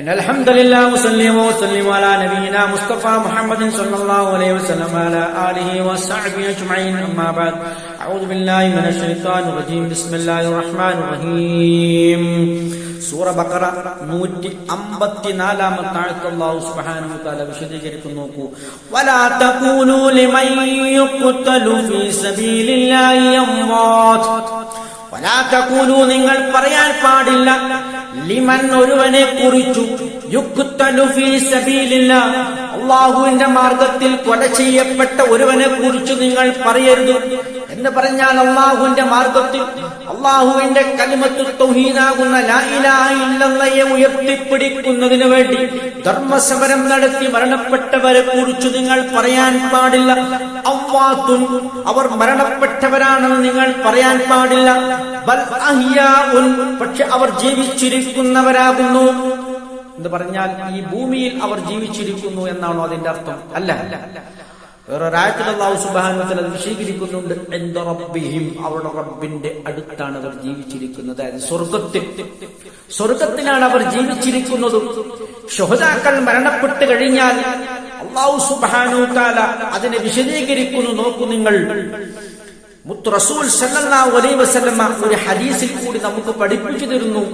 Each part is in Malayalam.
إن الحمد لله وسلم وسلم على نبينا مصطفى محمد صلى الله عليه وسلم وعلى آله وصحبه أجمعين أما بعد أعوذ بالله من الشيطان الرجيم بسم الله الرحمن الرحيم സൂറ ബഖറ 154 ആയത്ത് അല്ലാഹു സുബ്ഹാനഹു വ തആല വിശദീകരിക്കുന്നു. നോക്കൂ, വലാ തഖൂലു ലിമൻ യുഖ്തലു ഫീ സബീലില്ലാഹി അംവാത്. വലാ തഖൂലു, നിങ്ങൾ പറയാൻ പാടില്ല, ലിമൻ ഒരുവനെ കുറിച്ചു, യുഖ്തലു ഫീ സബീലില്ലാഹ്, അല്ലാഹുവിന്റെ മാർഗത്തിൽ കൊല ചെയ്യപ്പെട്ട ഒരുവനെ കുറിച്ച് നിങ്ങൾ പറയരുത്. എന്ന് പറഞ്ഞാൽ അല്ലാഹുവിന്റെ മാർഗത്തിൽ അല്ലാഹുവിന്റെ കലിമത്തു തൗഹീദാകുന്ന ലാ ഇലാഹ ഇല്ലല്ലാഹയെ ഉയർത്തിപ്പിടിക്കുന്നതിനു വേണ്ടി ധർമ്മസമരം നടത്തി മരണപ്പെട്ടവരെ കുറിച്ച് നിങ്ങൾ പറയാൻ പാടില്ല. അംവാതുൻ, അവർ മരണപ്പെട്ടവരാണെന്ന് നിങ്ങൾ പറയാൻ പാടില്ല. ബൽ അഹ്യാഉൻ, പക്ഷെ അവർ ജീവിച്ചിരിക്കുന്നവരാകുന്നു. എന്ന് പറഞ്ഞാൽ ഈ ഭൂമിയിൽ അവർ ജീവിച്ചിരിക്കുന്നു എന്നാണോ അതിന്റെ അർത്ഥം? അല്ല. വേറൊരായത്തിൽ അല്ലാഹു സുബ്ഹാനഹു വ തആല വിശദീകരിക്കുന്നുണ്ട്, ഇൻദ റബ്ബിഹിം, അവരുടെ റബ്ബിന്റെ അടുത്താണ് അവർ ജീവിച്ചിരിക്കുന്നത്. അതായത് സ്വർഗത്തിലാണ് അവർ ജീവിച്ചിരിക്കുന്നത്. ശുഹദാക്കൾ മരണപ്പെട്ട് കഴിഞ്ഞാൽ അല്ലാഹു സുബ്ഹാനഹു വ തആല അതിനെ വിശദീകരിക്കുന്നു. നോക്കൂ നിങ്ങൾ, മുത്ത് റസൂൽ സല്ലല്ലാഹു അലൈഹി വസല്ലമ ഒരു ഹദീസിൽ കൂടി നമുക്ക് പഠിപ്പിച്ചു തരുന്നു,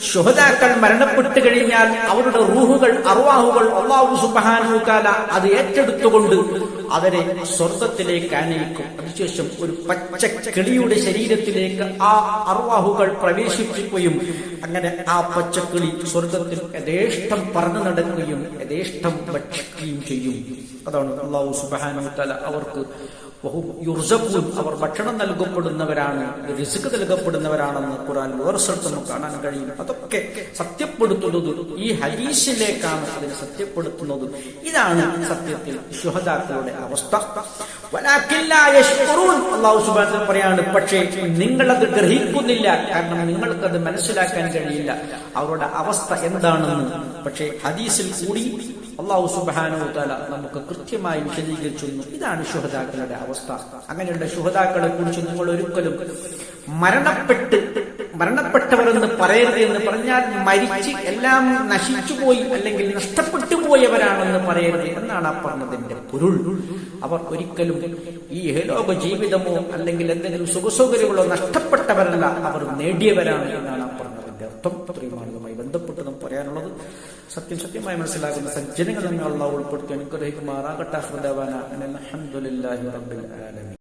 ശുഹദാക്കൾ മരണപ്പെട്ട് കഴിഞ്ഞാൽ അവരുടെ റൂഹുകൾ, അർവാഹുകൾ അല്ലാഹു സുബ്ഹാനഹു വ തആല അത് ഏറ്റെടുത്തുകൊണ്ട് അവരെ സ്വർഗത്തിലേക്ക് ആനയിക്കും. അതിനുശേഷം ഒരു പച്ച കിളിയുടെ ശരീരത്തിലേക്ക് ആ അർവാഹുകൾ പ്രവേശിപ്പിക്കുകയും അങ്ങനെ ആ പച്ചക്കിളി സ്വർഗത്തിൽ യഥേഷ്ടം പറന്നു നടക്കുകയും യഥേഷ്ടം ഭക്ഷിക്കുകയും ചെയ്യും. അതാണ് അല്ലാഹു സുബ്ഹാനഹു വ തആല അവർക്ക് അവർ ഭക്ഷണം നൽകപ്പെടുന്നവരാണ്, റിസ്ക് നൽകപ്പെടുന്നവരാണെന്ന് ഖുർആൻ വേറെ സ്ഥലത്ത് നമുക്ക് കാണാൻ കഴിയും. അതൊക്കെ സത്യപ്പെടുത്തുന്നത് ഈ ഹദീസിലേക്കാണ് അതിനെ സത്യപ്പെടുത്തുന്നത്. ഇതാണ് സത്യത്തിൽ ശുഹദാക്കളുടെ അവസ്ഥ. അല്ലാഹു സുബ്ഹാനഹു വ തആല പറയാണ്, പക്ഷേ നിങ്ങളത് ഗ്രഹിക്കുന്നില്ല, കാരണം നിങ്ങൾക്കത് മനസ്സിലാക്കാൻ കഴിയില്ല അവരുടെ അവസ്ഥ എന്താണെന്ന്. പക്ഷേ ഹദീസിൽ കൂടി അല്ലാഹു സുബ്ഹാനഹു വ തആല നമുക്ക് കൃത്യമായി വിശദീകരിച്ചിരുന്നു. ഇതാണ് ശുഹദാക്കളുടെ അവസ്ഥ. അങ്ങനെയുള്ള ശുഹദാക്കളെ കുറിച്ച് നിങ്ങൾ ഒരിക്കലും മരണപ്പെട്ടവരെന്ന് പറയരുത്. എന്ന് പറഞ്ഞാൽ മരിച്ച് എല്ലാം നശിച്ചുപോയി അല്ലെങ്കിൽ നഷ്ടപ്പെട്ടു പോയവരാണെന്ന് പറയരുത് എന്നാണ് ആ പറഞ്ഞതിന്റെ പൊരുൾ. അവർ ഒരിക്കലും ഈ ലോക ജീവിതമോ അല്ലെങ്കിൽ എന്തെങ്കിലും സുഖസൗകര്യങ്ങളോ നഷ്ടപ്പെട്ടവരല്ല, അവർ നേടിയവരാണ് എന്നാണ് ആ പറഞ്ഞതിന്റെ അർത്ഥം. ഇത്രയുമായി ബന്ധപ്പെട്ട് നമുക്ക് പറയാനുള്ളത്. സത്യമായി മനസ്സിലാകുന്ന സജ്ജനങ്ങൾ നിങ്ങൾ അല്ലാഹു ഉൾപ്പെടുത്തി അനുഗ്രഹിക്കുമാറാകട്ടെ. അൽഹംദുലില്ലാഹി റബ്ബിൽ ആലമീൻ.